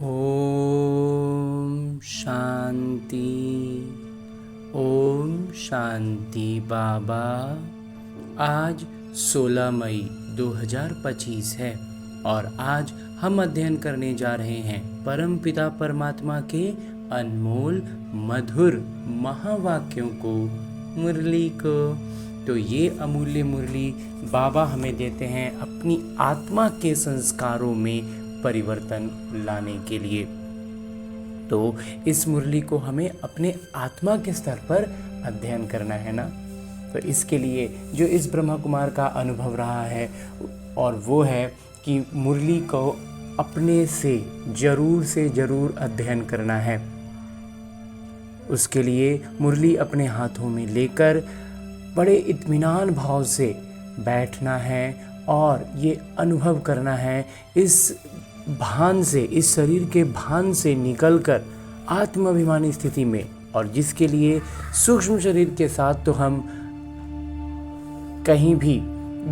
ओम शांति। ओम शांति बाबा। आज 16 मई 2025 है और आज हम अध्ययन करने जा रहे हैं परमपिता परमात्मा के अनमोल मधुर महावाक्यों को, मुरली को। तो ये अमूल्य मुरली बाबा हमें देते हैं अपनी आत्मा के संस्कारों में परिवर्तन लाने के लिए। तो इस मुरली को हमें अपने आत्मा के स्तर पर अध्ययन करना है ना। तो इसके लिए जो इस ब्रह्मा कुमार का अनुभव रहा है और वो है कि मुरली को अपने से ज़रूर अध्ययन करना है। उसके लिए मुरली अपने हाथों में लेकर बड़े इत्मीनान भाव से बैठना है और ये अनुभव करना है, इस भान से, इस शरीर के भान से निकलकर आत्माभिमानी स्थिति में। और जिसके लिए सूक्ष्म शरीर के साथ तो हम कहीं भी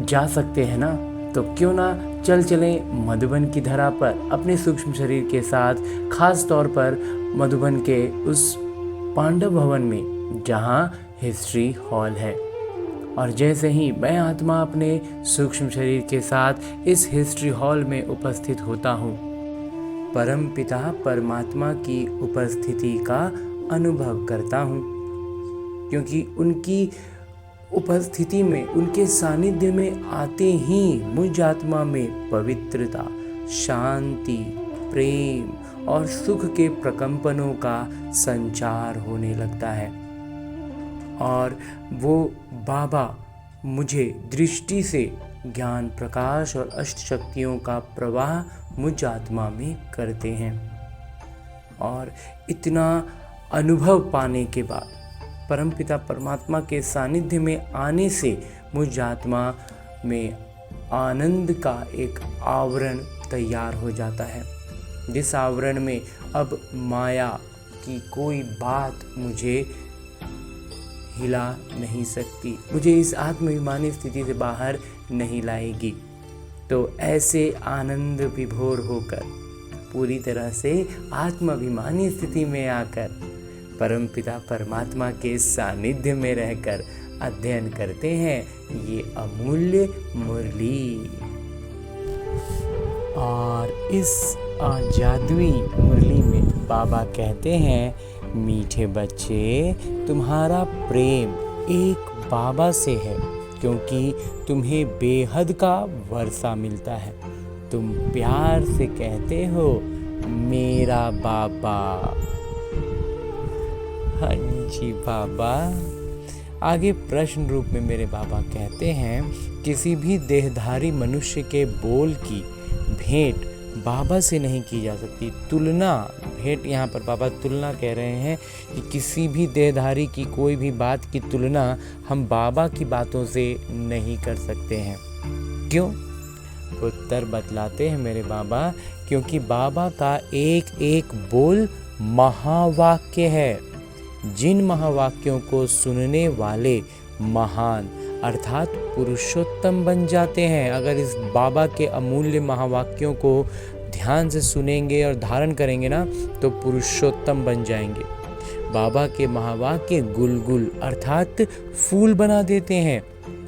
जा सकते हैं ना, तो क्यों ना चल चलें मधुबन की धरा पर अपने सूक्ष्म शरीर के साथ, खास तौर पर मधुबन के उस पांडव भवन में जहाँ हिस्ट्री हॉल है। और जैसे ही मैं आत्मा अपने सूक्ष्म शरीर के साथ इस हिस्ट्री हॉल में उपस्थित होता हूँ, परम पिता परमात्मा की उपस्थिति का अनुभव करता हूँ, क्योंकि उनकी उपस्थिति में, उनके सानिध्य में आते ही मुझ आत्मा में पवित्रता, शांति, प्रेम और सुख के प्रकंपनों का संचार होने लगता है। और वो बाबा मुझे दृष्टि से ज्ञान, प्रकाश और अष्ट शक्तियों का प्रवाह मुझ आत्मा में करते हैं। और इतना अनुभव पाने के बाद परमपिता परमात्मा के सानिध्य में आने से मुझ आत्मा में आनंद का एक आवरण तैयार हो जाता है, जिस आवरण में अब माया की कोई बात मुझे हिला नहीं सकती, मुझे इस आत्माभिमानी स्थिति से बाहर नहीं लाएगी। तो ऐसे आनंद विभोर होकर, पूरी तरह से आत्माभिमानी स्थिति में आकर, परमपिता परमात्मा के सानिध्य में रहकर अध्ययन करते हैं ये अमूल्य मुरली। और इस जादुई मुरली में बाबा कहते हैं, मीठे बच्चे, तुम्हारा प्रेम एक बाबा से है, क्योंकि तुम्हें बेहद का वर्षा मिलता है। तुम प्यार से कहते हो मेरा बाबा। हाँ जी बाबा। आगे प्रश्न रूप में मेरे बाबा कहते हैं, किसी भी देहधारी मनुष्य के बोल की भेंट बाबा से नहीं की जा सकती। तुलना, भेंट यहाँ पर बाबा तुलना कह रहे हैं कि किसी भी देहधारी की कोई भी बात की तुलना हम बाबा की बातों से नहीं कर सकते हैं। क्यों? उत्तर बतलाते हैं मेरे बाबा, क्योंकि बाबा का एक एक बोल महावाक्य है। जिन महावाक्यों को सुनने वाले महान अर्थात पुरुषोत्तम बन जाते हैं। अगर इस बाबा के अमूल्य महावाक्यों को ध्यान से सुनेंगे और धारण करेंगे ना, तो पुरुषोत्तम बन जाएंगे। बाबा के महावाक्य गुलगुल अर्थात फूल बना देते हैं।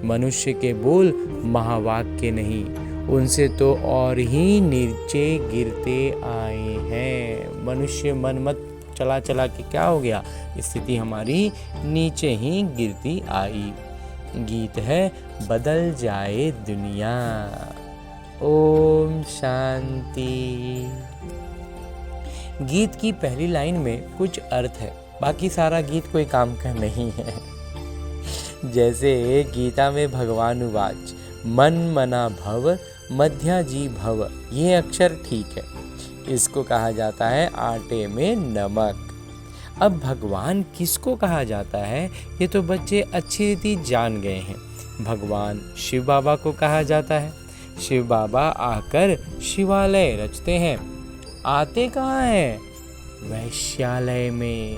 मनुष्य के बोल महावाक्य नहीं, उनसे तो और ही नीचे गिरते आए हैं। मनुष्य मन मत चला चला के क्या हो गया, स्थिति हमारी नीचे ही गिरती आई। गीत है बदल जाए दुनिया। ओम शांति। गीत की पहली लाइन में कुछ अर्थ है, बाकी सारा गीत कोई काम का नहीं है। जैसे गीता में भगवान उवाच मन मना भव मध्याजी भव, ये अक्षर ठीक है, इसको कहा जाता है आटे में नमक। अब भगवान किसको कहा जाता है, ये तो बच्चे अच्छी रीति जान गए हैं। भगवान शिव बाबा को कहा जाता है। शिव बाबा आकर शिवालय रचते हैं। आते कहाँ हैं? वैश्यालय में।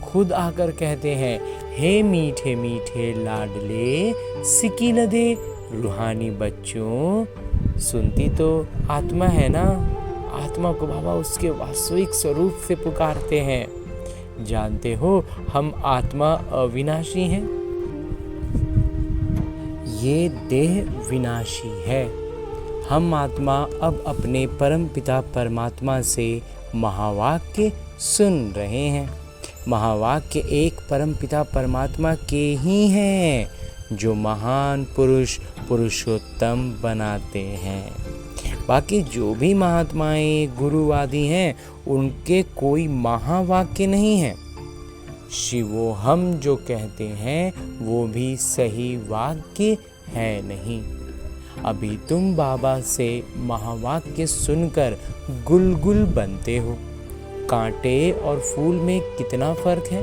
खुद आकर कहते हैं, हे मीठे मीठे लाडले सिकी न दे रूहानी बच्चों। सुनती तो आत्मा है ना, आत्मा को बाबा उसके वास्तविक स्वरूप से पुकारते हैं। जानते हो हम आत्मा अविनाशी हैं, ये देह विनाशी है। हम आत्मा अब अपने परम पिता परमात्मा से महावाक्य सुन रहे हैं। महावाक्य एक परम पिता परमात्मा के ही हैं, जो महान पुरुष पुरुषोत्तम बनाते हैं। बाकी जो भी महात्माएं गुरु आदि हैं, उनके कोई महावाक्य नहीं है। शिवोहम जो कहते हैं वो भी सही वाक्य है नहीं। अभी तुम बाबा से महावाक्य सुनकर गुलगुल बनते हो। कांटे और फूल में कितना फर्क है?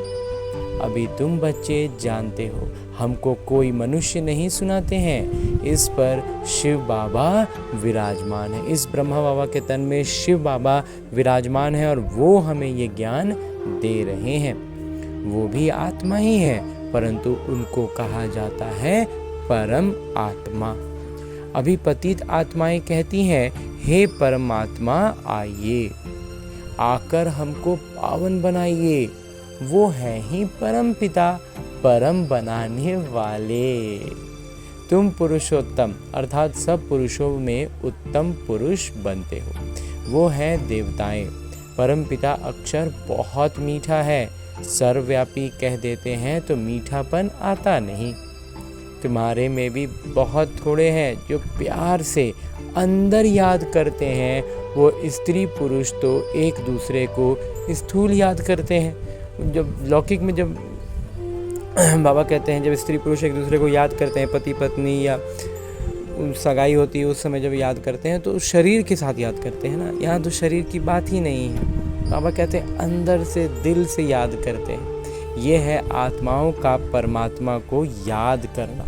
अभी तुम बच्चे जानते हो, हमको कोई मनुष्य नहीं सुनाते हैं। इस पर शिव बाबा विराजमान है। इस ब्रह्मा बाबा के तन में शिव बाबा विराजमान है और वो हमें ये ज्ञान दे रहे हैं। वो भी आत्मा ही है, परंतु उनको कहा जाता है परम आत्मा। अभी पतित आत्माएं कहती हैं, हे परमात्मा आइए, आकर हमको पावन बनाइए। वो है ही परम पिता, परम बनाने वाले। तुम पुरुषोत्तम अर्थात सब पुरुषों में उत्तम पुरुष बनते हो। वो है देवताएं। परम पिता अक्षर बहुत मीठा है, सर्वव्यापी कह देते हैं तो मीठापन आता नहीं। तुम्हारे में भी बहुत थोड़े हैं जो प्यार से अंदर याद करते हैं। वो स्त्री पुरुष तो एक दूसरे को स्थूल याद करते हैं। जब लौकिक में जब बाबा कहते हैं, जब स्त्री पुरुष एक दूसरे को याद करते हैं, पति पत्नी या सगाई होती है उस समय जब याद करते हैं तो शरीर के साथ याद करते हैं ना। यहाँ तो शरीर की बात ही नहीं है। बाबा कहते हैं अंदर से दिल से याद करते हैं। ये है आत्माओं का परमात्मा को याद करना,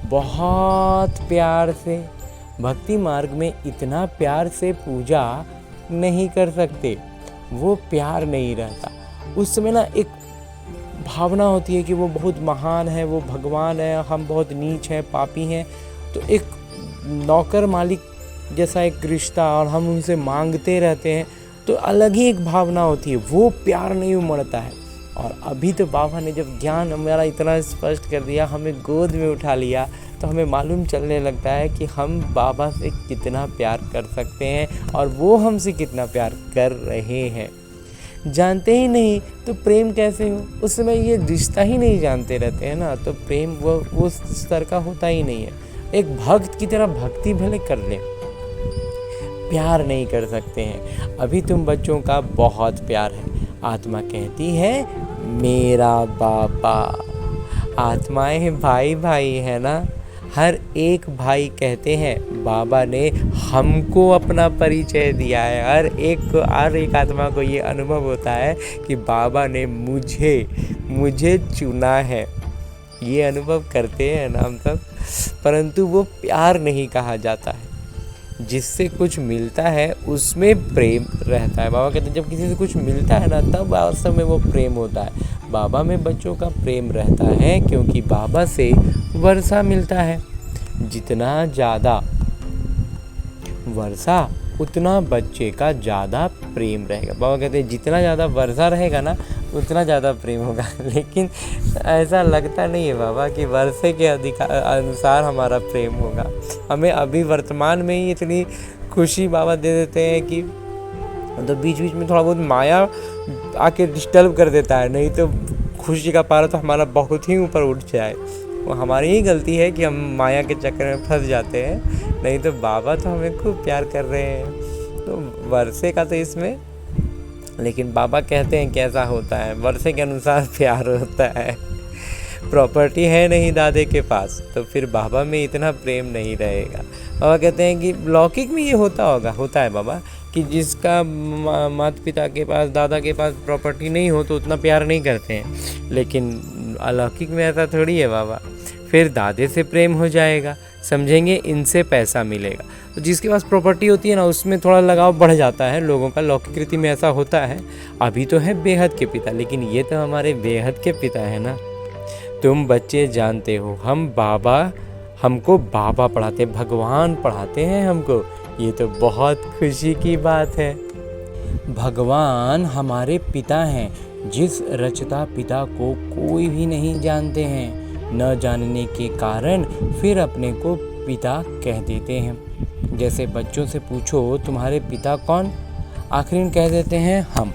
बहुत प्यार से। भक्ति मार्ग में इतना प्यार से पूजा नहीं कर सकते, वो प्यार नहीं रहता। उस समय ना एक भावना होती है कि वो बहुत महान है, वो भगवान है, हम बहुत नीच हैं, पापी हैं। तो एक नौकर मालिक जैसा एक रिश्ता और हम उनसे मांगते रहते हैं तो अलग ही एक भावना होती है, वो प्यार नहीं उमड़ता है। और अभी तो बाबा ने जब ज्ञान हमारा इतना स्पष्ट कर दिया, हमें गोद में उठा लिया, तो हमें मालूम चलने लगता है कि हम बाबा से कितना प्यार कर सकते हैं और वो हमसे कितना प्यार कर रहे हैं। जानते ही नहीं तो प्रेम कैसे हो? उस समय ये रिश्ता ही नहीं जानते रहते हैं ना, तो प्रेम वो स्तर का होता ही नहीं है। एक भक्त की तरह भक्ति भले कर ले, प्यार नहीं कर सकते हैं। अभी तुम बच्चों का बहुत प्यार है। आत्मा कहती है मेरा बाबा। आत्माएं भाई भाई है ना, हर एक भाई कहते हैं बाबा ने हमको अपना परिचय दिया है। हर एक आत्मा को ये अनुभव होता है कि बाबा ने मुझे चुना है। ये अनुभव करते हैं ना हम सब, परंतु वो प्यार नहीं कहा जाता है। जिससे कुछ मिलता है उसमें प्रेम रहता है। बाबा कहते हैं जब किसी से कुछ मिलता है ना, तब वास्तव में वो प्रेम होता है। बाबा में बच्चों का प्रेम रहता है क्योंकि बाबा से वर्षा मिलता है। जितना ज़्यादा वर्षा उतना बच्चे का ज़्यादा प्रेम रहेगा। बाबा कहते हैं जितना ज़्यादा वर्षा रहेगा ना, उतना ज़्यादा प्रेम होगा। लेकिन ऐसा लगता नहीं है बाबा कि वर्षे के अनुसार हमारा प्रेम होगा। हमें अभी वर्तमान में ही इतनी खुशी बाबा दे देते हैं कि तो बीच बीच में थोड़ा बहुत माया आके डिस्टर्ब कर देता है, नहीं तो खुशी का पारा तो हमारा बहुत ही ऊपर उठ जाए। वो हमारी ही गलती है कि हम माया के चक्कर में फंस जाते हैं, नहीं तो बाबा तो हमें खूब प्यार कर रहे हैं। तो वर्षे का तो इसमें, लेकिन बाबा कहते हैं कैसा होता है, वर्षे के अनुसार प्यार होता है। प्रॉपर्टी है नहीं दादे के पास, तो फिर बाबा में इतना प्रेम नहीं रहेगा। बाबा कहते हैं कि लौकिक में ये होता है बाबा, कि जिसका माता पिता के पास, दादा के पास प्रॉपर्टी नहीं हो तो उतना प्यार नहीं करते हैं। लेकिन अलौकिक में ऐसा थोड़ी है बाबा। फिर दादे से प्रेम हो जाएगा, समझेंगे इनसे पैसा मिलेगा। तो जिसके पास प्रॉपर्टी होती है ना, उसमें थोड़ा लगाव बढ़ जाता है लोगों का। लौकिक रीति में ऐसा होता है। अभी तो है बेहद के पिता, लेकिन ये तो हमारे बेहद के पिता है ना। तुम बच्चे जानते हो हमको बाबा पढ़ाते, भगवान पढ़ाते हैं हमको। ये तो बहुत खुशी की बात है। भगवान हमारे पिता हैं, जिस रचता पिता को कोई भी नहीं जानते हैं। न जानने के कारण फिर अपने को पिता कह देते हैं। जैसे बच्चों से पूछो तुम्हारे पिता कौन, आखिर कह देते हैं हम।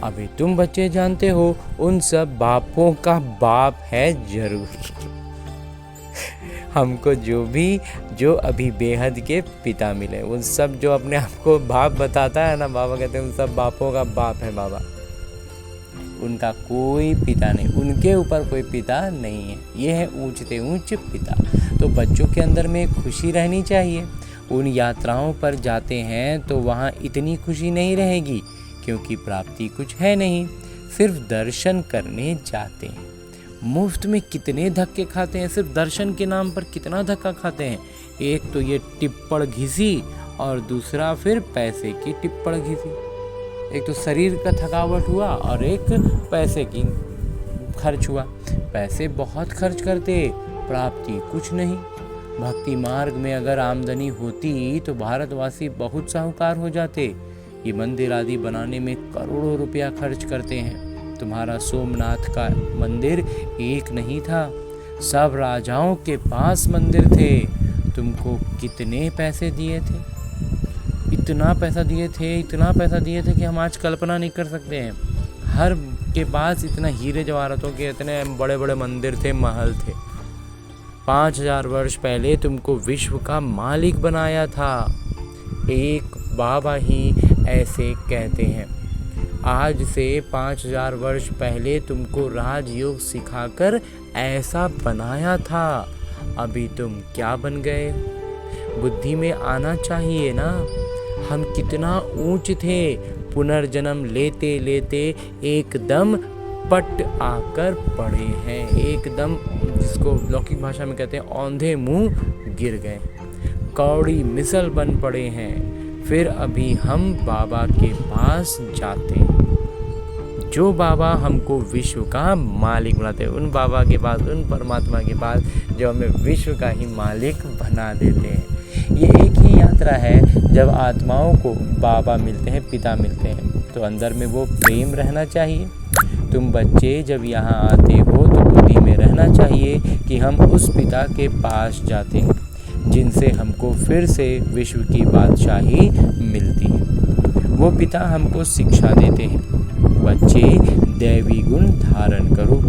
अभी तुम बच्चे जानते हो उन सब बापों का बाप है जरूर। हमको जो अभी बेहद के पिता मिले, उन सब जो अपने आप को बाप बताता है ना, बाबा कहते हैं उन सब बापों का बाप है बाबा। उनका कोई पिता नहीं, उनके ऊपर कोई पिता नहीं है। ये है ऊंचते ऊंच पिता। तो बच्चों के अंदर में खुशी रहनी चाहिए। उन यात्राओं पर जाते हैं तो वहाँ इतनी खुशी नहीं रहेगी, क्योंकि प्राप्ति कुछ है नहीं, सिर्फ दर्शन करने जाते हैं। मुफ्त में कितने धक्के खाते हैं, सिर्फ दर्शन के नाम पर कितना धक्का खाते हैं। एक तो ये टिप्पण घिसी और दूसरा फिर पैसे की टिप्पण घिसी। एक तो शरीर का थकावट हुआ और एक पैसे की खर्च हुआ। पैसे बहुत खर्च करते, प्राप्ति कुछ नहीं। भक्ति मार्ग में अगर आमदनी होती तो भारतवासी बहुत साहूकार हो जाते। ये मंदिर आदि बनाने में करोड़ों रुपया खर्च करते हैं। तुम्हारा सोमनाथ का मंदिर एक नहीं था, सब राजाओं के पास मंदिर थे। तुमको कितने पैसे दिए थे, इतना पैसा दिए थे कि हम आज कल्पना नहीं कर सकते हैं। हर के पास इतना हीरे जवाहरातों के इतने बड़े बड़े मंदिर थे, महल थे। 5000 वर्ष पहले तुमको विश्व का मालिक बनाया था। एक बाबा ही ऐसे कहते हैं। आज से 5000 वर्ष पहले तुमको राजयोग सिखाकर ऐसा बनाया था। अभी तुम क्या बन गए? बुद्धि में आना चाहिए ना, हम कितना ऊंच थे। पुनर्जन्म लेते लेते एकदम पट आकर पड़े हैं, एकदम जिसको लौकिक भाषा में कहते हैं औंधे मुंह गिर गए, कौड़ी मिसल बन पड़े हैं। फिर अभी हम बाबा के पास जाते हैं, जो बाबा हमको विश्व का मालिक बनाते हैं। उन बाबा के पास, उन परमात्मा के पास जो हमें विश्व का ही मालिक बना देते हैं। ये एक ही यात्रा है। जब आत्माओं को बाबा मिलते हैं, पिता मिलते हैं, तो अंदर में वो प्रेम रहना चाहिए। तुम बच्चे जब यहाँ आते हो तो बुद्धि में रहना चाहिए कि हम उस पिता के पास जाते हैं, जिनसे हमको फिर से विश्व की बादशाही मिलती है। वो पिता हमको शिक्षा देते हैं, बच्चे दैवी गुण धारण करो,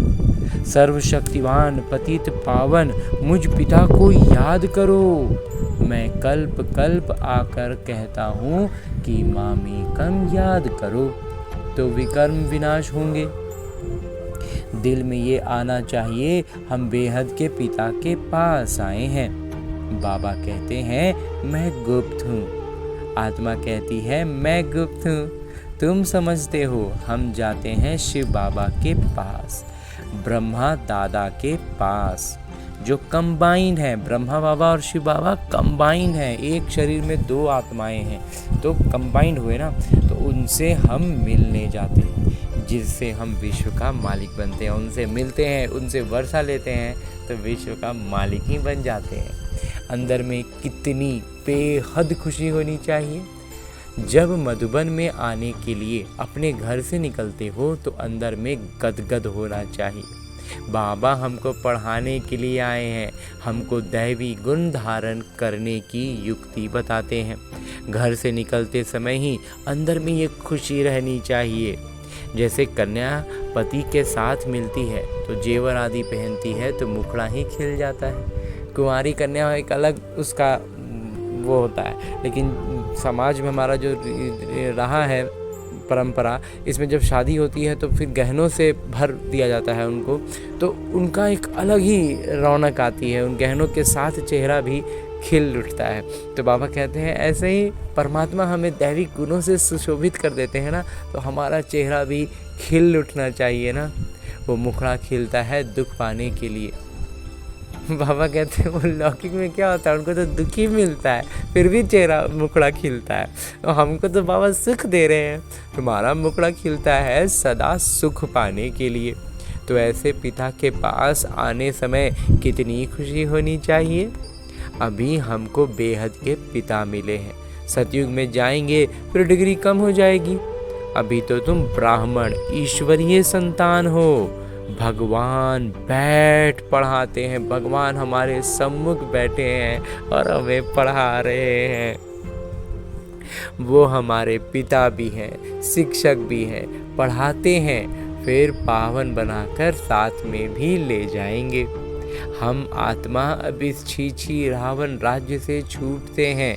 सर्वशक्तिवान पतित पावन मुझ पिता को याद करो। मैं कल्प कल्प आकर कहता हूँ कि मामेकम याद करो, तो विकर्म विनाश होंगे। दिल में ये आना चाहिए हम बेहद के पिता के पास आए हैं। बाबा कहते हैं मैं गुप्त हूँ, आत्मा कहती है मैं गुप्त हूँ। तुम समझते हो हम जाते हैं शिव बाबा के पास, ब्रह्मा दादा के पास, जो कंबाइंड है। ब्रह्मा बाबा और शिव बाबा कंबाइंड है, एक शरीर में दो आत्माएं हैं, तो कंबाइंड हुए ना, तो उनसे हम मिलने जाते हैं, जिससे हम विश्व का मालिक बनते हैं। उनसे मिलते हैं, उनसे वर्षा लेते हैं, तो विश्व का मालिक ही बन जाते हैं। अंदर में कितनी बेहद खुशी होनी चाहिए। जब मधुबन में आने के लिए अपने घर से निकलते हो तो अंदर में गदगद होना चाहिए। बाबा हमको पढ़ाने के लिए आए हैं, हमको दैवी गुण धारण करने की युक्ति बताते हैं। घर से निकलते समय ही अंदर में ये खुशी रहनी चाहिए। जैसे कन्या पति के साथ मिलती है तो जेवर आदि पहनती है तो मुखड़ा ही खिल जाता है। कुंवारी कन्या एक अलग उसका वो होता है, लेकिन समाज में हमारा जो रहा है परंपरा, इसमें जब शादी होती है तो फिर गहनों से भर दिया जाता है उनको, तो उनका एक अलग ही रौनक आती है, उन गहनों के साथ चेहरा भी खिल उठता है। तो बाबा कहते हैं ऐसे ही परमात्मा हमें दैविक गुणों से सुशोभित कर देते हैं ना, तो हमारा चेहरा भी खिल उठना चाहिए ना। वो मुखड़ा खिलता है दुख पाने के लिए। बाबा कहते हैं वो लौकिक में क्या होता है, उनको तो दुख ही मिलता है, फिर भी चेहरा मुखड़ा खिलता है। तो हमको तो बाबा सुख दे रहे हैं, तुम्हारा मुखड़ा खिलता है सदा सुख पाने के लिए। तो ऐसे पिता के पास आने समय कितनी खुशी होनी चाहिए। अभी हमको बेहद के पिता मिले हैं, सतयुग में जाएंगे फिर डिग्री कम हो जाएगी। अभी तो तुम ब्राह्मण ईश्वरीय संतान हो। भगवान बैठ पढ़ाते हैं, भगवान हमारे सम्मुख बैठे हैं और हमें पढ़ा रहे हैं। वो हमारे पिता भी हैं, शिक्षक भी हैं, पढ़ाते हैं, फिर पावन बनाकर साथ में भी ले जाएंगे। हम आत्मा अब इस छीछी रावण राज्य से छूटते हैं।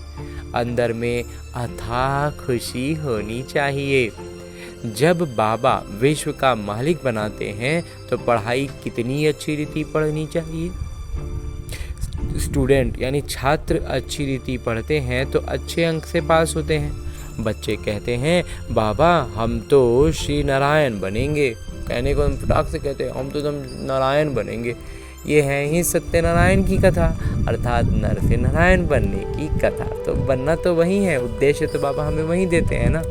अंदर में अथाह खुशी होनी चाहिए। जब बाबा विश्व का मालिक बनाते हैं तो पढ़ाई कितनी अच्छी रीति पढ़नी चाहिए। स्टूडेंट यानी छात्र अच्छी रीति पढ़ते हैं तो अच्छे अंक से पास होते हैं। बच्चे कहते हैं बाबा हम तो श्री नारायण बनेंगे। कहने को हम फटाक से कहते हैं हम तो नारायण बनेंगे। ये है ही सत्यनारायण की कथा, अर्थात नर से नारायण बनने की कथा। तो बनना तो वही है, उद्देश्य तो बाबा हमें वही देते हैं ना।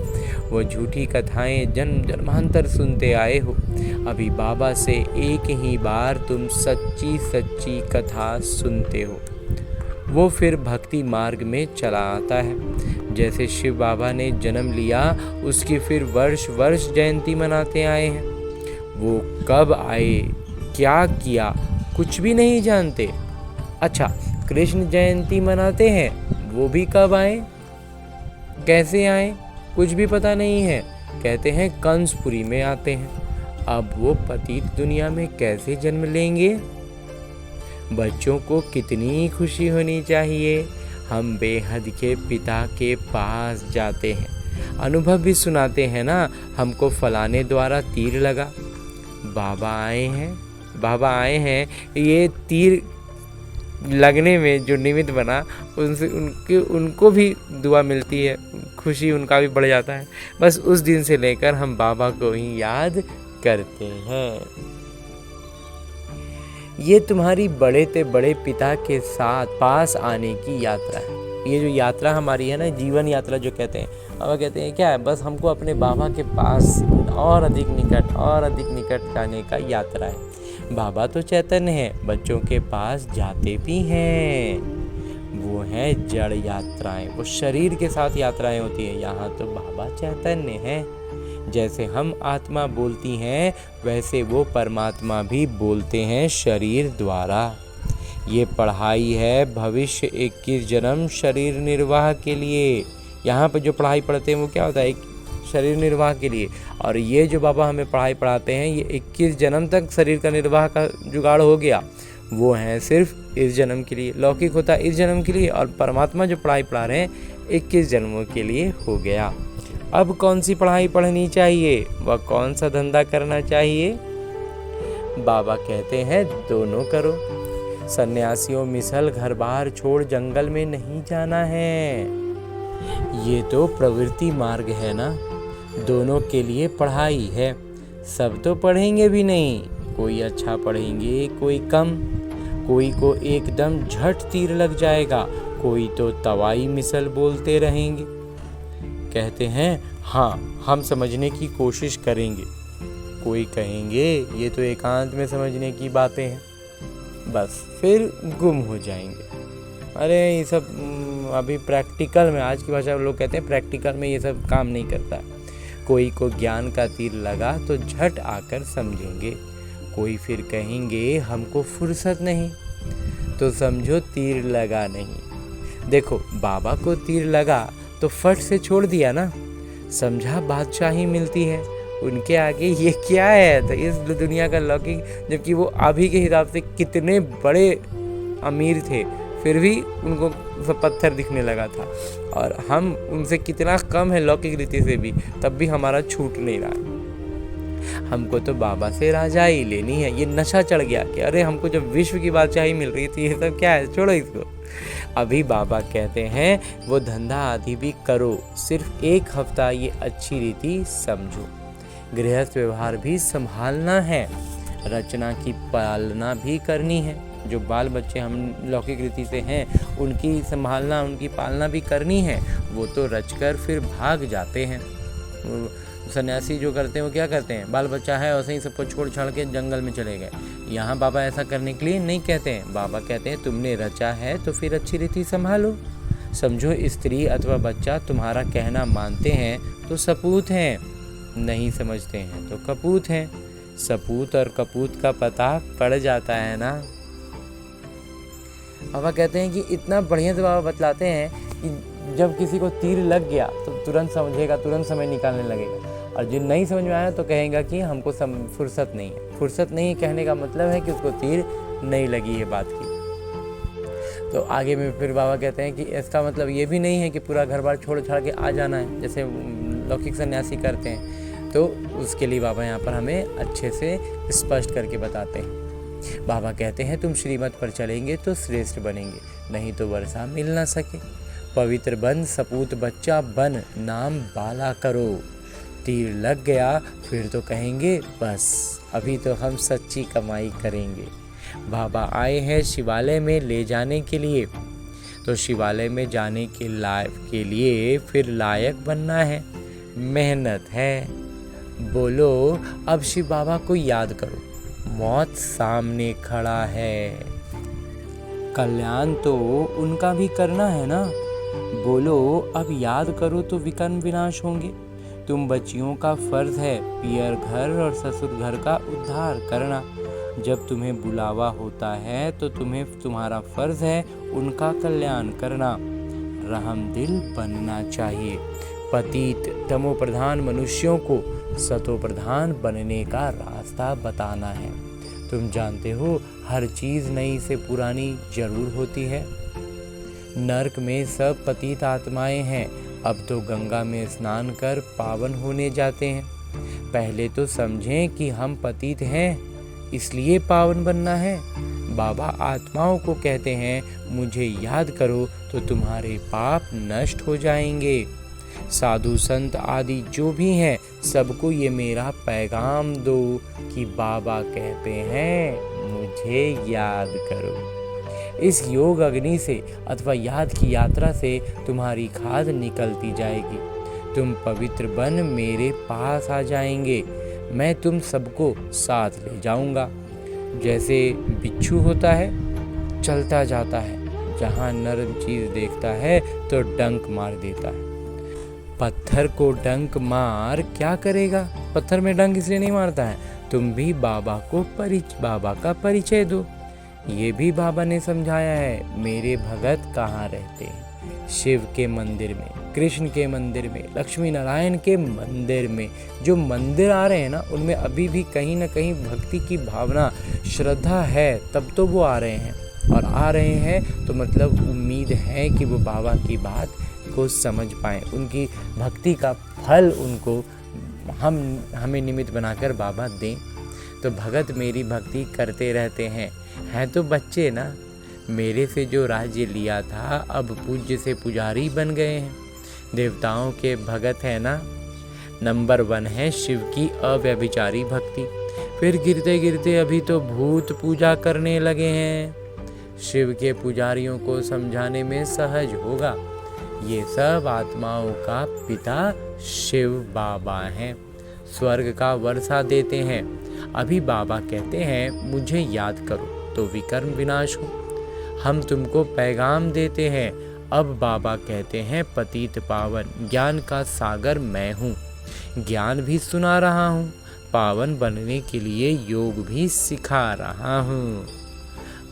वो झूठी कथाएं जन्म जन्मांतर सुनते आए हो। अभी बाबा से एक ही बार तुम सच्ची सच्ची कथा सुनते हो। वो फिर भक्ति मार्ग में चला आता है। जैसे शिव बाबा ने जन्म लिया उसकी फिर वर्ष वर्ष जयंती मनाते आए हैं। वो कब आए, क्या किया, कुछ भी नहीं जानते। अच्छा, कृष्ण जयंती मनाते हैं, वो भी कब आए, कैसे आए, कुछ भी पता नहीं है। कहते हैं कंसपुरी में आते हैं। अब वो पतित दुनिया में कैसे जन्म लेंगे। बच्चों को कितनी खुशी होनी चाहिए। हम बेहद के पिता के पास जाते हैं। अनुभव भी सुनाते हैं ना, हमको फलाने द्वारा तीर लगा, बाबा आए हैं। ये तीर लगने में जो निमित्त बना उनसे उनको भी दुआ मिलती है, खुशी उनका भी बढ़ जाता है। बस उस दिन से लेकर हम बाबा को ही याद करते हैं। ये तुम्हारी बड़े ते बड़े पिता के साथ पास आने की यात्रा है। ये जो यात्रा हमारी है ना, जीवन यात्रा जो कहते हैं, बाबा कहते हैं क्या है, बस हमको अपने बाबा के पास और अधिक निकट जाने का यात्रा है। बाबा तो चैतन्य है, बच्चों के पास जाते भी हैं। वो है जड़ यात्राएं, वो शरीर के साथ यात्राएं होती है। यहाँ तो बाबा चैतन्य है। जैसे हम आत्मा बोलती हैं वैसे वो परमात्मा भी बोलते हैं शरीर द्वारा। ये पढ़ाई है भविष्य 21 जन्म शरीर निर्वाह के लिए। यहाँ पर जो पढ़ाई पढ़ते हैं वो क्या होता है, एक शरीर निर्वाह के लिए। और ये जो बाबा हमें पढ़ाई पढ़ाते हैं ये 21 जन्म तक शरीर का निर्वाह का जुगाड़ हो गया। वो है सिर्फ इस जन्म के लिए, लौकिक होता है इस जन्म के लिए, और परमात्मा जो पढ़ाई पढ़ा रहे हैं 21 जन्मों के लिए हो गया। अब कौन सी पढ़ाई पढ़नी चाहिए, वह कौन सा धंधा करना चाहिए। बाबा कहते हैं दोनों करो। सन्यासियों मिसल घर बार छोड़ जंगल में नहीं जाना है। ये तो प्रवृत्ति मार्ग है ना, दोनों के लिए पढ़ाई है। सब तो पढ़ेंगे भी नहीं, कोई अच्छा पढ़ेंगे, कोई कम। कोई को एकदम झट तीर लग जाएगा, कोई तो तवाई मिसल बोलते रहेंगे। कहते हैं हाँ हम समझने की कोशिश करेंगे। कोई कहेंगे ये तो एकांत में समझने की बातें हैं, बस फिर गुम हो जाएंगे। अरे ये सब अभी प्रैक्टिकल में, आज की भाषा में लोग कहते हैं प्रैक्टिकल में ये सब काम नहीं करता। कोई को ज्ञान का तीर लगा तो झट आकर समझेंगे। कोई फिर कहेंगे हमको फुर्सत नहीं, तो समझो तीर लगा नहीं। देखो बाबा को तीर लगा तो फट से छोड़ दिया ना, समझा बादशाही मिलती है। उनके आगे ये क्या है, तो इस दुनिया का लौकिक, जबकि वो अभी के हिसाब से कितने बड़े अमीर थे फिर भी उनको सब पत्थर दिखने लगा था। और हम उनसे कितना कम है लौकिक रीति से भी, तब भी हमारा छूट नहीं रहा। हमको तो बाबा से राजाई लेनी है। ये नशा चढ़ गया कि अरे हमको जब विश्व की बादशाही मिल रही थी, ये सब क्या है, छोड़ो इसको। अभी बाबा कहते हैं वो धंधा आदि भी करो, सिर्फ 1 हफ्ता ये अच्छी रीति समझो। गृहस्थ व्यवहार भी संभालना है, रचना की पालना भी करनी है। जो बाल बच्चे हम लौकिक रीति से हैं उनकी संभालना, उनकी पालना भी करनी है। वो तो रचकर फिर भाग जाते हैं। सन्यासी जो करते हैं वो क्या करते हैं, बाल बच्चा है वैसे ही सबको छोड़ छाड़ के जंगल में चले गए। यहाँ बाबा ऐसा करने के लिए नहीं कहते हैं। बाबा कहते हैं तुमने रचा है तो फिर अच्छी रीति संभालो, समझो स्त्री अथवा बच्चा तुम्हारा कहना मानते हैं तो सपूत हैं, नहीं समझते हैं तो कपूत हैं। सपूत और कपूत का पता पड़ जाता है ना। बाबा कहते हैं कि इतना बढ़िया से बाबा बतलाते हैं कि जब किसी को तीर लग गया तो तुरंत समझेगा, तुरंत समय निकालने लगेगा, और जो नहीं समझ में आया तो कहेगा कि हमको फुर्सत नहीं है। फुर्सत नहीं कहने का मतलब है कि उसको तीर नहीं लगी है बात की। तो आगे में फिर बाबा कहते हैं कि इसका मतलब ये भी नहीं है कि पूरा घर बार छोड़ छाड़ के आ जाना है जैसे लौकिक सन्यासी करते हैं। तो उसके लिए बाबा यहाँ पर हमें अच्छे से स्पष्ट करके बताते हैं। बाबा कहते हैं तुम श्रीमत पर चलेंगे तो श्रेष्ठ बनेंगे, नहीं तो वर्षा मिल ना सके। पवित्र बन सपूत बच्चा बन, नाम बाला करो। तीर लग गया फिर तो कहेंगे बस अभी तो हम सच्ची कमाई करेंगे। बाबा आए हैं शिवालय में ले जाने के लिए, तो शिवालय में जाने के लिए फिर लायक बनना है, मेहनत है। बोलो अब शिव बाबा को याद करो, मौत सामने खड़ा है, कल्याण तो उनका भी करना है ना। बोलो अब याद करो तो विकर्म विनाश होंगे। तुम बच्चियों का फर्ज है पियर घर और ससुर घर का उद्धार करना। जब तुम्हें बुलावा होता है तो तुम्हारा फर्ज है उनका कल्याण करना। रहमदिल बनना चाहिए। पतित तमो प्रधान मनुष्यों को सतो प्रधान बनने का रास्ता बताना है। तुम जानते हो हर चीज नई से पुरानी जरूर होती है। नरक में सब पतित आत्माएं हैं, अब तो गंगा में स्नान कर पावन होने जाते हैं। पहले तो समझें कि हम पतित हैं, इसलिए पावन बनना है। बाबा आत्माओं को कहते हैं मुझे याद करो तो तुम्हारे पाप नष्ट हो जाएंगे। साधु संत आदि जो भी हैं सबको ये मेरा पैगाम दो कि बाबा कहते हैं मुझे याद करो। इस योग अग्नि से अथवा याद की यात्रा से तुम्हारी खाद निकलती जाएगी। तुम पवित्र बन मेरे पास आ जाएंगे, मैं तुम सबको साथ ले जाऊंगा। जैसे बिच्छू होता है चलता जाता है, जहाँ नरम चीज देखता है तो डंक मार देता है। पत्थर को डंक मार क्या करेगा? पत्थर में डंक इसलिए नहीं मारता है। तुम भी बाबा का परिचय दो। ये भी बाबा ने समझाया है। मेरे भगत कहाँ रहते हैं? शिव के मंदिर में, कृष्ण के मंदिर में, लक्ष्मी नारायण के मंदिर में। जो मंदिर आ रहे हैं ना उनमें अभी भी कहीं ना कहीं भक्ति की भावना, श्रद्धा है, तब तो वो आ रहे हैं। और आ रहे हैं तो मतलब उम्मीद है कि वो बाबा की बात को समझ पाएं, उनकी भक्ति का फल उनको हमें निमित्त बनाकर बाबा दें। तो भगत मेरी भक्ति करते रहते हैं तो बच्चे ना। मेरे से जो राज्य लिया था अब पूज्य से पुजारी बन गए हैं। देवताओं के भगत है ना। नंबर 1 है शिव की अव्यभिचारी भक्ति। फिर गिरते गिरते अभी तो भूत पूजा करने लगे हैं। शिव के पुजारियों को समझाने में सहज होगा। ये सब आत्माओं का पिता शिव बाबा हैं, स्वर्ग का वर्षा देते हैं। अभी बाबा कहते हैं मुझे याद करो तो विकर्म विनाश हो। हम तुमको पैगाम देते हैं। अब बाबा कहते हैं पतित पावन ज्ञान का सागर मैं हूँ, ज्ञान भी सुना रहा हूँ, पावन बनने के लिए योग भी सिखा रहा हूँ।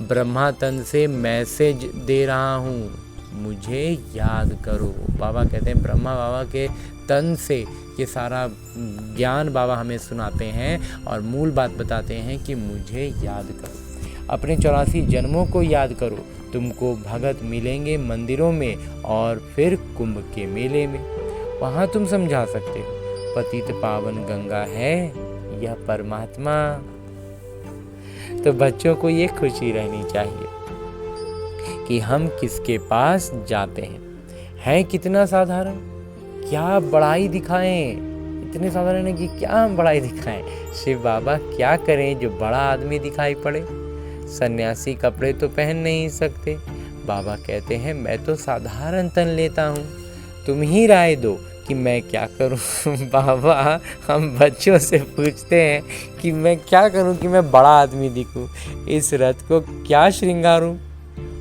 ब्रह्मा तन से मैसेज दे रहा हूँ, मुझे याद करो। बाबा कहते हैं ब्रह्मा बाबा के तन से ये सारा ज्ञान बाबा हमें सुनाते हैं और मूल बात बताते हैं कि मुझे याद करो। अपने 84 जन्मों को याद करो। तुमको भगत मिलेंगे मंदिरों में और फिर कुंभ के मेले में, वहाँ तुम समझा सकते हो पतित पावन गंगा है या परमात्मा। तो बच्चों को ये खुशी रहनी चाहिए कि हम किसके पास जाते हैं। है कितना साधारण, क्या बड़ाई दिखाएं। इतने साधारण है कि क्या हम बड़ाई दिखाएं। शिव बाबा क्या करें जो बड़ा आदमी दिखाई पड़े। सन्यासी कपड़े तो पहन नहीं सकते। बाबा कहते हैं मैं तो साधारण तन लेता हूँ, तुम ही राय दो कि मैं क्या करूँ। बाबा हम बच्चों से पूछते हैं कि मैं क्या करूँ कि मैं बड़ा आदमी दिखूँ, इस रथ को क्या श्रृंगारूँ।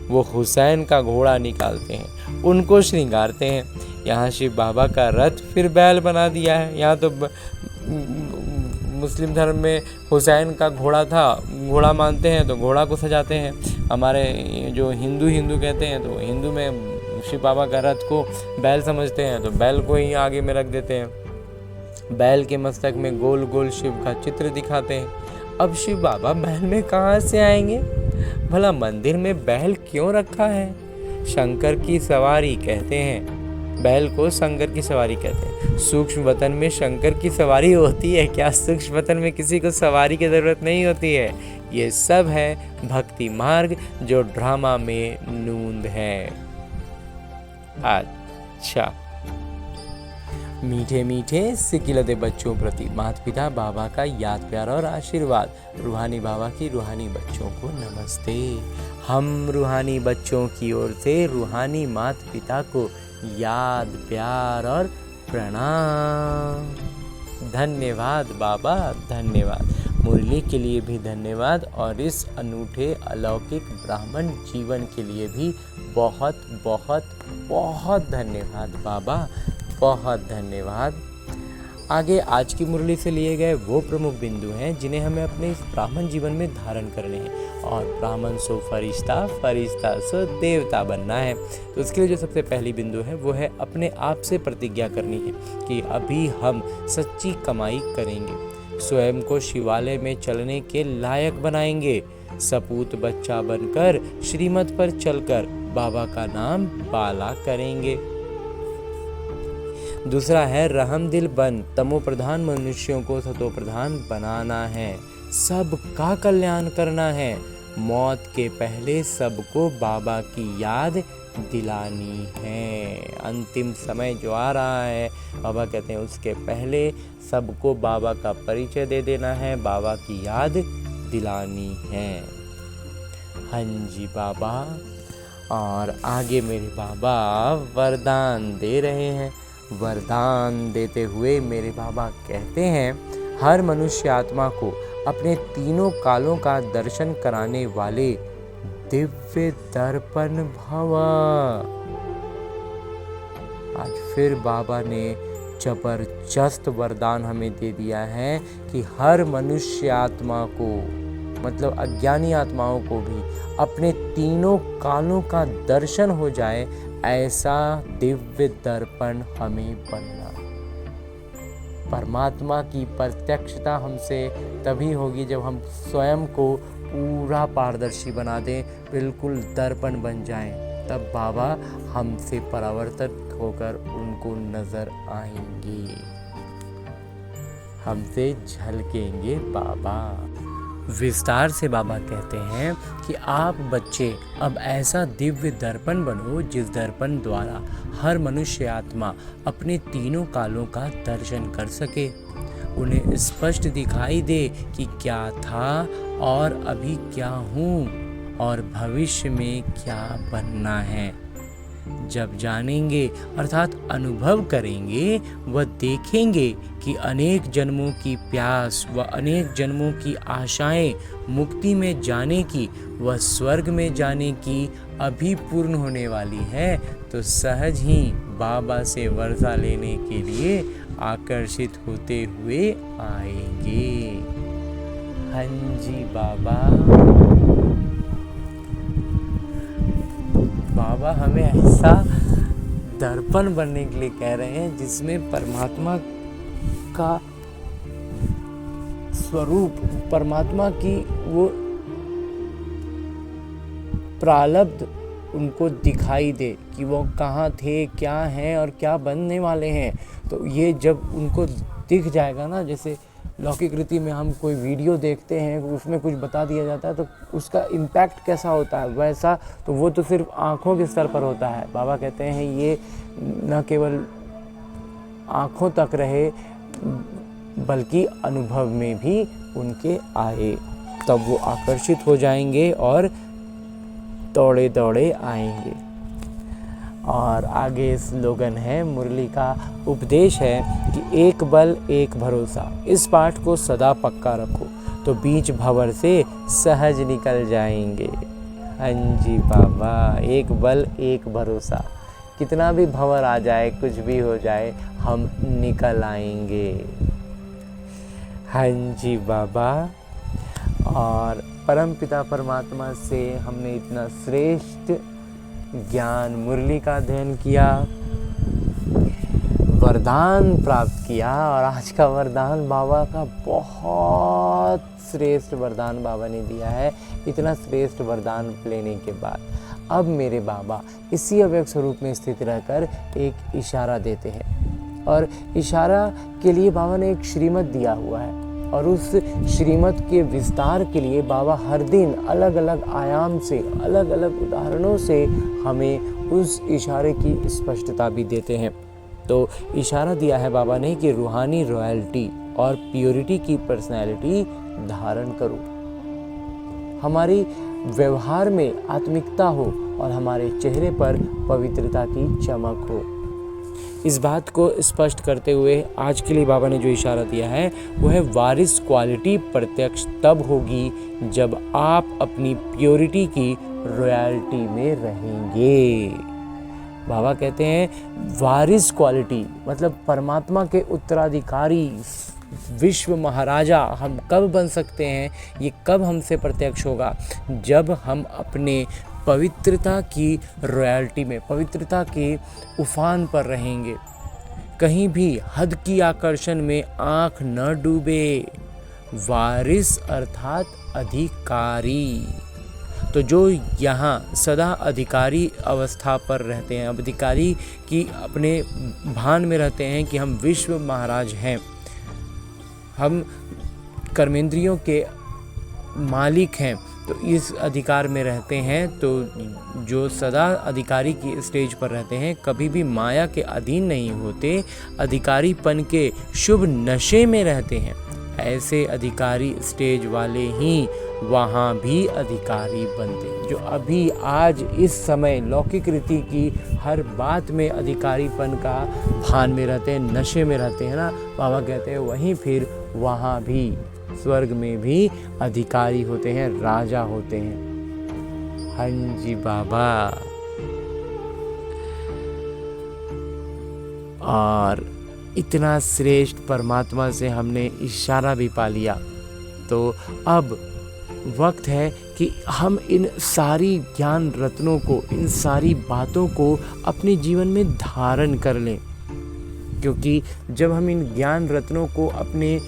वो हुसैन का घोड़ा निकालते हैं उनको श्रृंगारते हैं। यहाँ शिव बाबा का रथ फिर बैल बना दिया है। यहाँ तो मुस्लिम धर्म में हुसैन का घोड़ा था, घोड़ा मानते हैं तो घोड़ा को सजाते हैं। हमारे जो हिंदू कहते हैं तो हिंदू में शिव बाबा का रथ को बैल समझते हैं तो बैल को ही आगे में रख देते हैं। बैल के मस्तक में गोल गोल शिव का चित्र दिखाते हैं। अब शिव बाबा बैल में कहाँ से आएंगे? भला मंदिर में बैल क्यों रखा है? शंकर की सवारी कहते हैं, बैल को शंकर की सवारी कहते हैं। सूक्ष्म वतन में शंकर की सवारी होती है क्या? सूक्ष्म वतन में किसी को सवारी की ज़रूरत नहीं होती है। ये सब है भक्ति मार्ग जो ड्रामा में नूंद है। अच्छा, मीठे मीठे सिकिलते बच्चों प्रति माता पिता बाबा का याद प्यार और आशीर्वाद। रूहानी बाबा की रूहानी बच्चों को नमस्ते। हम रूहानी बच्चों की ओर से रूहानी माता पिता को याद प्यार और प्रणाम। धन्यवाद बाबा, धन्यवाद। मुरली के लिए भी धन्यवाद और इस अनूठे अलौकिक ब्राह्मण जीवन के लिए भी बहुत बहुत बहुत धन्यवाद बाबा, बहुत धन्यवाद। आगे आज की मुरली से लिए गए वो प्रमुख बिंदु हैं जिन्हें हमें अपने इस ब्राह्मण जीवन में धारण करने हैं। और ब्राह्मण सो फरिश्ता, फरिश्ता सो देवता बनना है। तो उसके लिए जो सबसे पहली बिंदु है वो है अपने आप से प्रतिज्ञा करनी है कि अभी हम सच्ची कमाई करेंगे, स्वयं को शिवालय में चलने के लायक बनाएंगे, सपूत बच्चा बनकर श्रीमत पर चलकर बाबा का नाम बाला करेंगे। दूसरा है रहम दिल बन तमो प्रधान मनुष्यों को सतो प्रधान बनाना है, सबका कल्याण करना है, मौत के पहले सबको बाबा की याद दिलानी है। अंतिम समय जो आ रहा है बाबा कहते हैं उसके पहले सबको बाबा का परिचय दे देना है, बाबा की याद दिलानी है। हाँ जी बाबा। और आगे मेरे बाबा वरदान दे रहे हैं। वरदान देते हुए मेरे बाबा कहते हैं, हर मनुष्य आत्मा को अपने तीनों कालों का दर्शन कराने वाले दिव्य दर्पण भव। आज फिर बाबा ने जबरदस्त वरदान हमें दे दिया है कि हर मनुष्य आत्मा को, मतलब अज्ञानी आत्माओं को भी अपने तीनों कालों का दर्शन हो जाए, ऐसा दिव्य दर्पण हमें बनना। परमात्मा की प्रत्यक्षता हमसे तभी होगी जब हम स्वयं को पूरा पारदर्शी बना दें, बिल्कुल दर्पण बन जाएं, तब बाबा हमसे परावर्तित होकर उनको नजर आएंगे, हमसे झलकेंगे बाबा। विस्तार से बाबा कहते हैं कि आप बच्चे अब ऐसा दिव्य दर्पण बनो जिस दर्पण द्वारा हर मनुष्य आत्मा अपने तीनों कालों का दर्शन कर सके, उन्हें स्पष्ट दिखाई दे कि क्या था और अभी क्या हूँ और भविष्य में क्या बनना है। जब जानेंगे अर्थात अनुभव करेंगे व देखेंगे कि अनेक जन्मों की प्यास व अनेक जन्मों की आशाएं मुक्ति में जाने की व स्वर्ग में जाने की अभी पूर्ण होने वाली है, तो सहज ही बाबा से वर्षा लेने के लिए आकर्षित होते हुए आएंगे। हाँ जी बाबा। बाबा हमें ऐसा दर्पण बनने के लिए कह रहे हैं जिसमें परमात्मा का स्वरूप, परमात्मा की वो प्रारब्ध उनको दिखाई दे कि वो कहाँ थे, क्या हैं और क्या बनने वाले हैं। तो ये जब उनको दिख जाएगा ना, जैसे लौकिक रीति में हम कोई वीडियो देखते हैं, उसमें कुछ बता दिया जाता है तो उसका इम्पैक्ट कैसा होता है, वैसा तो वो तो सिर्फ आँखों के स्तर पर होता है। बाबा कहते हैं ये न केवल आँखों तक रहे बल्कि अनुभव में भी उनके आए, तब वो आकर्षित हो जाएंगे और दौड़े दौड़े आएंगे। और आगे स्लोगन है, मुरली का उपदेश है कि एक बल एक भरोसा। इस पाठ को सदा पक्का रखो तो बीच भंवर से सहज निकल जाएंगे। हाँ जी बाबा, एक बल एक भरोसा। कितना भी भंवर आ जाए, कुछ भी हो जाए, हम निकल आएंगे। हाँ जी बाबा। और परमपिता परमात्मा से हमने इतना श्रेष्ठ ज्ञान मुरली का अध्ययन किया, वरदान प्राप्त किया, और आज का वरदान बाबा का बहुत श्रेष्ठ वरदान बाबा ने दिया है। इतना श्रेष्ठ वरदान लेने के बाद अब मेरे बाबा इसी अव्यक्त स्वरूप में स्थित रहकर एक इशारा देते हैं, और इशारा के लिए बाबा ने एक श्रीमत दिया हुआ है, और उस श्रीमत के विस्तार के लिए बाबा हर दिन अलग अलग आयाम से, अलग अलग उदाहरणों से हमें उस इशारे की स्पष्टता भी देते हैं। तो इशारा दिया है बाबा ने कि रूहानी रॉयल्टी और प्योरिटी की पर्सनैलिटी धारण करो, हमारी व्यवहार में आत्मिकता हो और हमारे चेहरे पर पवित्रता की चमक हो। इस बात को स्पष्ट करते हुए आज के लिए बाबा ने जो इशारा दिया है वो है वारिस क्वालिटी प्रत्यक्ष तब होगी जब आप अपनी प्योरिटी की रॉयल्टी में रहेंगे। बाबा कहते हैं वारिस क्वालिटी मतलब परमात्मा के उत्तराधिकारी, विश्व महाराजा हम कब बन सकते हैं, ये कब हमसे प्रत्यक्ष होगा, जब हम अपने पवित्रता की रॉयल्टी में, पवित्रता के उफान पर रहेंगे। कहीं भी हद की आकर्षण में आंख न डूबे। वारिस अर्थात अधिकारी, तो जो यहाँ सदा अधिकारी अवस्था पर रहते हैं, अधिकारी की अपने भान में रहते हैं कि हम विश्व महाराज हैं, हम कर्मेंद्रियों के मालिक हैं, तो इस अधिकार में रहते हैं। तो जो सदा अधिकारी की स्टेज पर रहते हैं, कभी भी माया के अधीन नहीं होते, अधिकारीपन के शुभ नशे में रहते हैं, ऐसे अधिकारी स्टेज वाले ही वहाँ भी अधिकारी बनते हैं। जो अभी आज इस समय लौकिक रीति की हर बात में अधिकारीपन का भान में रहते हैं, नशे में रहते हैं ना, बाबा कहते हैं वहीं फिर वहाँ भी स्वर्ग में भी अधिकारी होते हैं, राजा होते हैं। हाँ जी बाबा। और इतना श्रेष्ठ परमात्मा से हमने इशारा भी पा लिया, तो अब वक्त है कि हम इन सारी ज्ञान रत्नों को, इन सारी बातों को अपने जीवन में धारण कर लें, क्योंकि जब हम इन ज्ञान रत्नों को अपने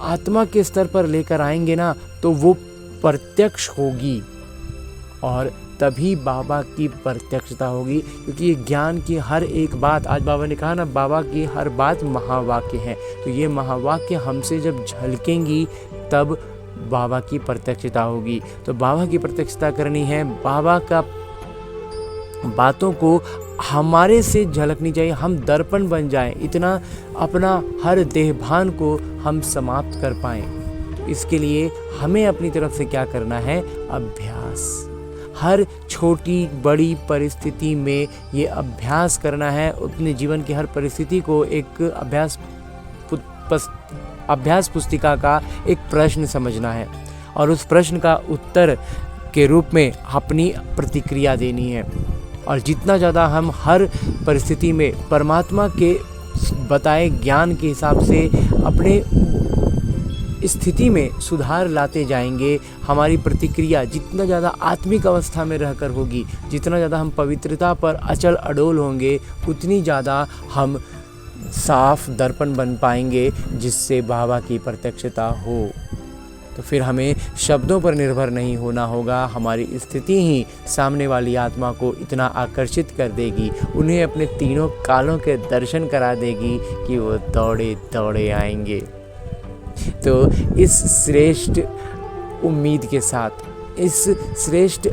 आत्मा के स्तर पर लेकर आएंगे ना, तो वो प्रत्यक्ष होगी, और तभी बाबा की प्रत्यक्षता होगी। क्योंकि ये ज्ञान की हर एक बात, आज बाबा ने कहा ना, बाबा की हर बात महावाक्य है, तो ये महावाक्य हमसे जब झलकेंगी तब बाबा की प्रत्यक्षता होगी। तो बाबा की प्रत्यक्षता करनी है, बाबा का बातों को हमारे से झलकनी चाहिए, हम दर्पण बन जाएं, इतना अपना हर देहभान को हम समाप्त कर पाएं। तो इसके लिए हमें अपनी तरफ से क्या करना है? अभ्यास। हर छोटी बड़ी परिस्थिति में ये अभ्यास करना है। अपने जीवन की हर परिस्थिति को एक अभ्यास पुस्तिका का एक प्रश्न समझना है, और उस प्रश्न का उत्तर के रूप में अपनी प्रतिक्रिया देनी है। और जितना ज़्यादा हम हर परिस्थिति में परमात्मा के बताए ज्ञान के हिसाब से अपने स्थिति में सुधार लाते जाएंगे, हमारी प्रतिक्रिया जितना ज़्यादा आत्मिक अवस्था में रहकर होगी, जितना ज़्यादा हम पवित्रता पर अचल अडोल होंगे, उतनी ज़्यादा हम साफ दर्पण बन पाएंगे, जिससे बाबा की प्रत्यक्षता हो। तो फिर हमें शब्दों पर निर्भर नहीं होना होगा, हमारी स्थिति ही सामने वाली आत्मा को इतना आकर्षित कर देगी, उन्हें अपने तीनों कालों के दर्शन करा देगी कि वो दौड़े दौड़े आएंगे। तो इस श्रेष्ठ उम्मीद के साथ, इस श्रेष्ठ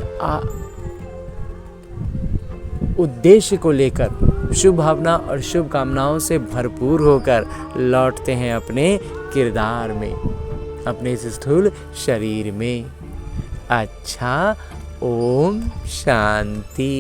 उद्देश्य को लेकर, शुभ भावना और शुभ कामनाओं से भरपूर होकर लौटते हैं अपने किरदार में, अपने इस स्थूल शरीर में। अच्छा, ओम शांति।